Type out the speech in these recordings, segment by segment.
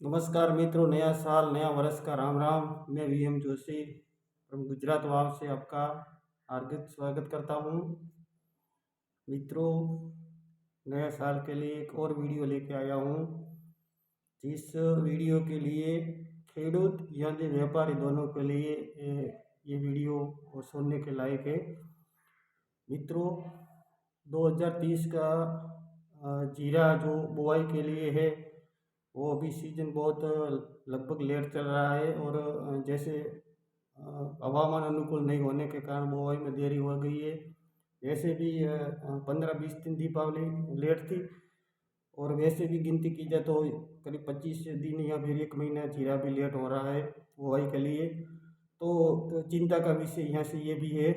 नमस्कार मित्रों, नया साल नया वर्ष का राम राम। मैं वीएम जोशी फ्रॉम गुजरात वाव से आपका हार्दिक स्वागत करता हूँ। मित्रों, नए साल के लिए एक और वीडियो लेके आया हूँ। जिस वीडियो के लिए खेडूत यानी व्यापारी दोनों के लिए ये वीडियो सुनने के लायक है। मित्रों, 2030 का जीरा जो बुआई के लिए है वो अभी सीजन बहुत लगभग लेट चल रहा है और जैसे हवामान अनुकूल नहीं होने के कारण बुआई में देरी हो गई है। वैसे भी 15-20 दिन दीपावली लेट थी और वैसे भी गिनती की जाए तो करीब 25 दिन या फिर 1 महीना जीरा भी लेट हो रहा है बुआई के लिए। तो चिंता का विषय यहाँ से ये भी है,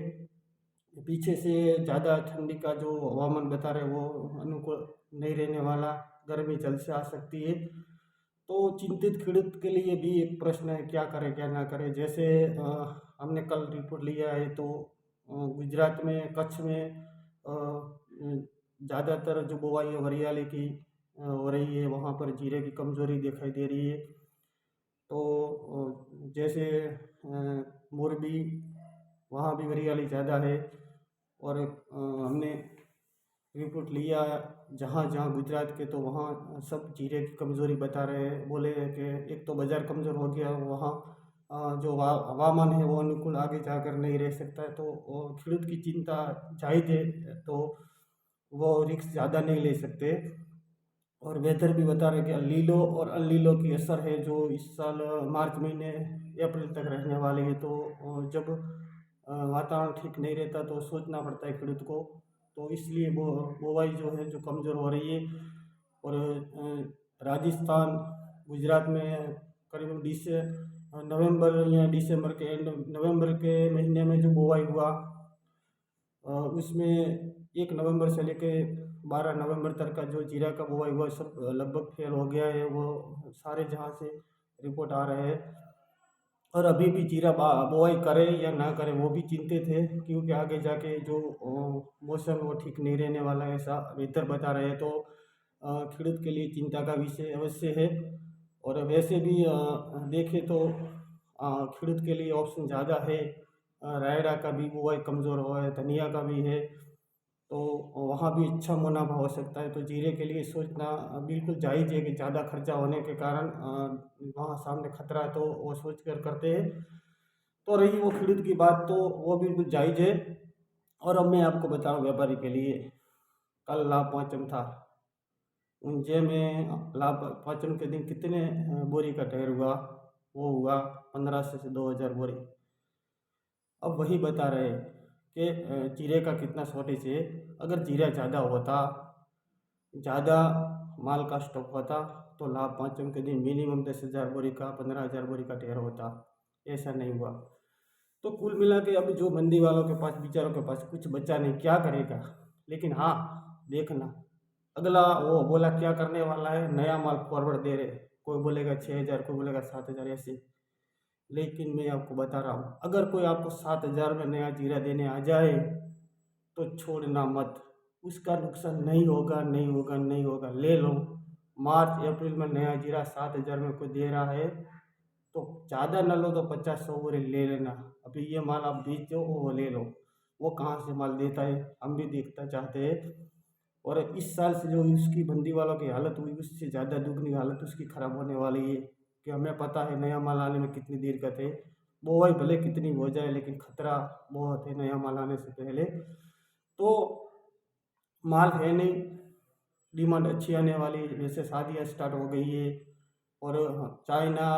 पीछे से ज़्यादा ठंडी का जो हवामान बता रहे वो अनुकूल नहीं रहने वाला, गर्मी जल्द से आ सकती है। तो चिंतित खेडूत के लिए भी एक प्रश्न है, क्या करें क्या ना करें। जैसे हमने कल रिपोर्ट लिया है तो गुजरात में कच्छ में ज़्यादातर जो बुवाई है हरियाली की हो रही है, वहाँ पर जीरे की कमज़ोरी दिखाई दे रही है। तो जैसे मोरबी, वहाँ भी हरियाली ज़्यादा है और हमने रिपोर्ट लिया जहाँ जहाँ गुजरात के, तो वहाँ सब जीरे की कमज़ोरी बता रहे हैं। बोले हैं कि एक तो बाज़ार कमज़ोर हो गया, वहाँ जो हवामान है वो अनुकूल आगे जाकर नहीं रह सकता है। तो वो खेडूत की चिंता जायज़ है, तो वो रिस्क ज़्यादा नहीं ले सकते। और वेदर भी बता रहे कि लीलो और अनलीलो की असर है जो इस साल मार्च महीने अप्रैल तक रहने वाली है। तो जब वातावरण ठीक नहीं रहता तो सोचना पड़ता है खेडूत को। तो इसलिए वो बुवाई जो है जो कमज़ोर हो रही है। और राजस्थान, गुजरात में करीबन नवंबर या दिसंबर के एंड, नवंबर के महीने में जो बुवाई हुआ उसमें 1 नवंबर से लेके 12 नवंबर तक का जो जीरा का बुवाई हुआ सब लगभग फेल हो गया है। वो सारे जहाँ से रिपोर्ट आ रहे हैं। और अभी भी जीरा बुवाई करे या ना करे वो भी चिंतित है, क्योंकि आगे जाके जो मौसम वो ठीक नहीं रहने वाला है, ऐसा वेदर बता रहे हैं। तो खेडूत के लिए चिंता का विषय अवश्य है। और वैसे भी देखें तो खेडूत के लिए ऑप्शन ज़्यादा है। रायड़ा का भी बुआई कमज़ोर हुआ है, धनिया का भी है, तो वहाँ भी अच्छा मुनाफा हो सकता है। तो जीरे के लिए सोचना बिल्कुल जायज़ है कि ज़्यादा खर्चा होने के कारण वहाँ सामने खतरा है, तो वो सोच कर करते हैं। तो रही वो खेडूत की बात, तो वो बिल्कुल जायज़ है। और अब मैं आपको बताऊँ व्यापारी के लिए, कल लाभ पाँचम था। उज्जैन में लाभ पाँचम के दिन कितने बोरी का ढेर हुआ? वो हुआ 1500 से 2000 बोरी। अब वही बता रहे हैं कि जीरे का कितना शॉर्टेज है। अगर जीरा ज़्यादा होता, ज़्यादा माल का स्टॉक होता, तो लाभ पाँचम के दिन मिनिमम 10,000 बोरी का, 15,000 बोरी का ढेर होता। ऐसा नहीं हुआ। तो कुल मिला के अब जो मंडी वालों के पास, बेचारों के पास कुछ बचा नहीं, क्या करेगा। लेकिन हाँ, देखना अगला वो बोला क्या करने वाला है, नया माल फॉरवर्ड दे रहे। कोई बोलेगा 6,000, कोई बोलेगा 7,000 ऐसे। लेकिन मैं आपको बता रहा हूँ, अगर कोई आपको 7,000 में नया जीरा देने आ जाए तो छोड़ना मत। उसका नुकसान नहीं होगा, नहीं होगा, नहीं होगा, ले लो। मार्च अप्रैल में नया जीरा 7,000 में कोई दे रहा है तो ज़्यादा न लो तो 50-100 बोरी ले लेना। अभी ये माल आप बेच दो, वो ले लो। वो कहाँ से माल देता है हम भी देखना चाहते हैं। और इस साल से जो उसकी बंदी वालों की हालत हुई, उससे ज़्यादा दुगनी हालत उसकी ख़राब होने वाली है। कि हमें पता है नया माल आने में कितनी देर का थे। बुआई भले कितनी हो जाए लेकिन खतरा बहुत है नया माल आने से पहले। तो माल है नहीं, डिमांड अच्छी आने वाली है, जैसे शादियाँ स्टार्ट हो गई है। और चाइना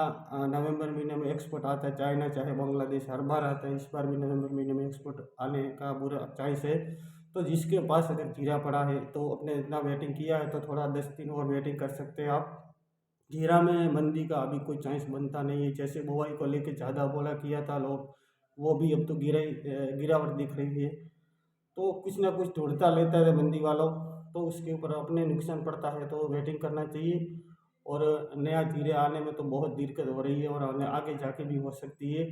नवंबर महीने में एक्सपोर्ट आता है, चाइना चाहे बांग्लादेश हर बार आता है, इस बार भी नवंबर महीने में एक्सपोर्ट आने का पूरा चांस है। तो जिसके पास अगर जीरा पड़ा है तो अपने इतना वेटिंग किया है तो थोड़ा 10 दिन और वेटिंग कर सकते हैं आप। जीरा में मंदी का अभी कोई चांस बनता नहीं है। जैसे बुआई को लेके ज़्यादा बोला किया था लोग, वो भी अब तो गिरावट दिख रही है। तो कुछ ना कुछ ढूंढता लेता है मंदी वालों, तो उसके ऊपर अपने नुकसान पड़ता है, तो वेटिंग करना चाहिए। और नया जीरे आने में तो बहुत दिक्कत हो रही है और आगे जाके भी हो सकती है।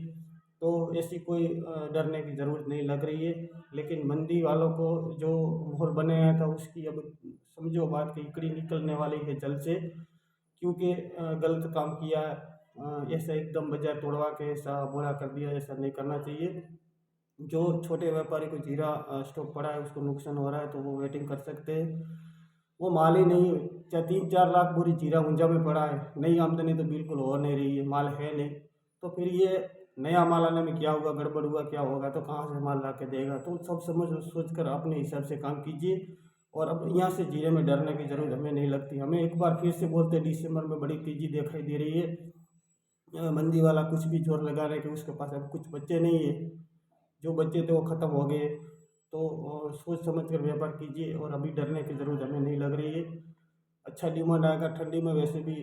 तो ऐसी कोई डरने की ज़रूरत नहीं लग रही है। लेकिन मंदी वालों को जो माहौल बनाया था उसकी अब समझो बात कि इकड़ी निकलने वाली है जल्द से। क्योंकि गलत काम किया है। ऐसा एकदम बाजार तोड़वा के ऐसा बोला कर दिया, ऐसा नहीं करना चाहिए। जो छोटे व्यापारी को जीरा स्टॉक पड़ा है उसको नुकसान हो रहा है तो वो वेटिंग कर सकते हैं। वो माल ही नहीं, चाहे 3-4 लाख बोरी जीरा मुंजा में पड़ा है, नई आमदनी तो बिल्कुल हो नहीं रही है, माल है नहीं। तो फिर ये नया माल आने में क्या होगा, गड़बड़ हुआ क्या होगा, तो कहाँ से माल ला के देगा। तो सब समझ सोच कर अपने हिसाब से काम कीजिए। और अब यहाँ से जीरे में डरने की ज़रूरत हमें नहीं लगती। हमें एक बार फिर से बोलते हैं, दिसंबर में बड़ी तेज़ी दिखाई दे रही है। मंदी वाला कुछ भी जोर लगा रहे कि उसके पास अब कुछ बच्चे नहीं है, जो बच्चे थे वो ख़त्म हो गए। तो सोच समझ कर व्यापार कीजिए और अभी डरने की ज़रूरत हमें नहीं लग रही है। अच्छा डिमांड आएगा ठंडी में, वैसे भी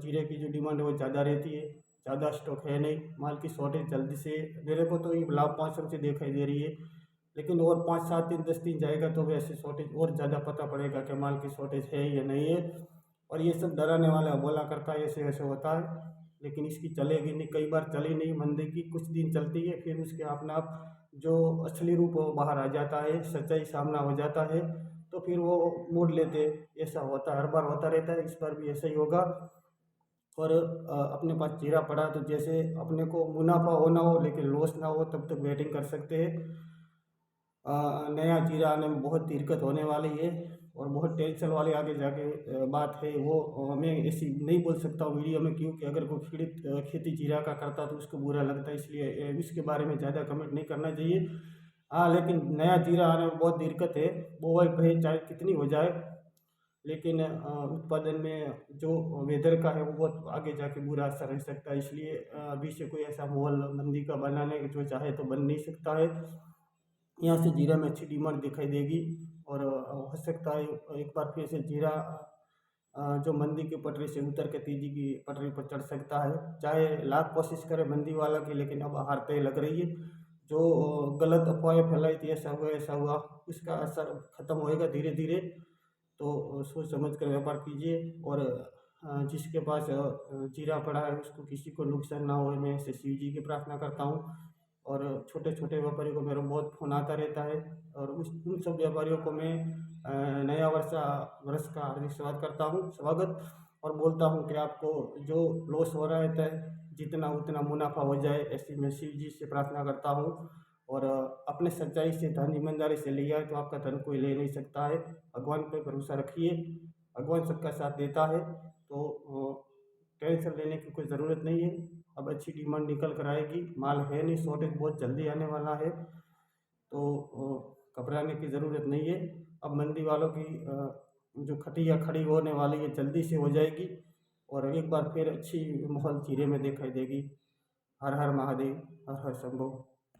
जीरे की जो डिमांड है वो ज़्यादा रहती है। ज़्यादा स्टॉक है नहीं, माल की शॉर्टेज जल्दी से, मेरे को तो ये लाभ 500 से दिखाई दे रही है। लेकिन और 5-7 दिन 10 दिन जाएगा तो वैसे शॉर्टेज और ज़्यादा पता पड़ेगा कि माल की शॉर्टेज है या नहीं है। और ये सब डराने वाला बोला करता है ऐसे ऐसे होता है, लेकिन इसकी चलेगी नहीं। कई बार चली नहीं मंदी की, कुछ दिन चलती है फिर उसके अपने आप जो असली रूप वो बाहर आ जाता है, सच्चाई सामना हो जाता है, तो फिर वो मोड़ लेते हैं। ऐसा होता है, हर बार होता रहता है, इस बार भी ऐसा ही होगा। और अपने पास जीरा पड़ा तो जैसे अपने को मुनाफा हो ना हो लेकिन लॉस ना हो तब तक वेटिंग कर सकते हैं। नया जीरा आने में बहुत दिक्कत होने वाली है और बहुत टेंशन वाली आगे जाके बात है। वो मैं ऐसी नहीं बोल सकता हूँ वीडियो में, क्योंकि अगर कोई पीड़ित खेती जीरा का करता तो उसको बुरा लगता है, इसलिए इसके बारे में ज़्यादा कमेंट नहीं करना चाहिए। हाँ, लेकिन नया जीरा आने में बहुत दिक्कत है। बुआई भले चाहे कितनी हो जाए, लेकिन उत्पादन में जो वेदर का है वो बहुत आगे जाके बुरा असर रह सकता है। इसलिए अभी से कोई ऐसा माहौल मंदी का बनाने का जो चाहे तो बन नहीं सकता है। यहाँ से जीरा में अच्छी डिमांड दिखाई देगी और हो सकता है एक बार फिर से जीरा जो मंदी की पटरी से उतर के तेजी की पटरी पर चढ़ सकता है। चाहे लाख कोशिश करे मंदी वाला की, लेकिन अब हार तय लग रही है। जो गलत अफवाहें फैलाई थी ऐसा हुआ, उसका असर खत्म होएगा धीरे धीरे। तो सोच समझ कर व्यापार कीजिए। और जिसके पास जीरा पड़ा है उसको किसी को नुकसान ना हो, मैं ऐसे शिव जी की प्रार्थना करता हूँ। और छोटे छोटे व्यापारियों को मेरा बहुत फ़ोन आता रहता है, और उन सब व्यापारियों को मैं नया वर्ष का हार्दिक स्वागत और बोलता हूँ कि आपको जो लॉस हो रहा है तय जितना उतना मुनाफा हो जाए, ऐसी मैं शिव जी से प्रार्थना करता हूँ। और अपने सच्चाई से धन ईमानदारी से लिया है तो आपका धन कोई ले नहीं सकता है। भगवान पे भरोसा रखिए, भगवान सबका साथ देता है। तो टेंशन लेने की कोई ज़रूरत नहीं है। अब अच्छी डिमांड निकल कर आएगी, माल है नहीं, शॉर्टेज बहुत जल्दी आने वाला है। तो घबराने की ज़रूरत नहीं है। अब मंदी वालों की जो खटिया खड़ी होने वाली है जल्दी से हो जाएगी और एक बार फिर अच्छी माहौल जीरे में दिखाई देगी। हर हर महादेव, हर हर शंभो।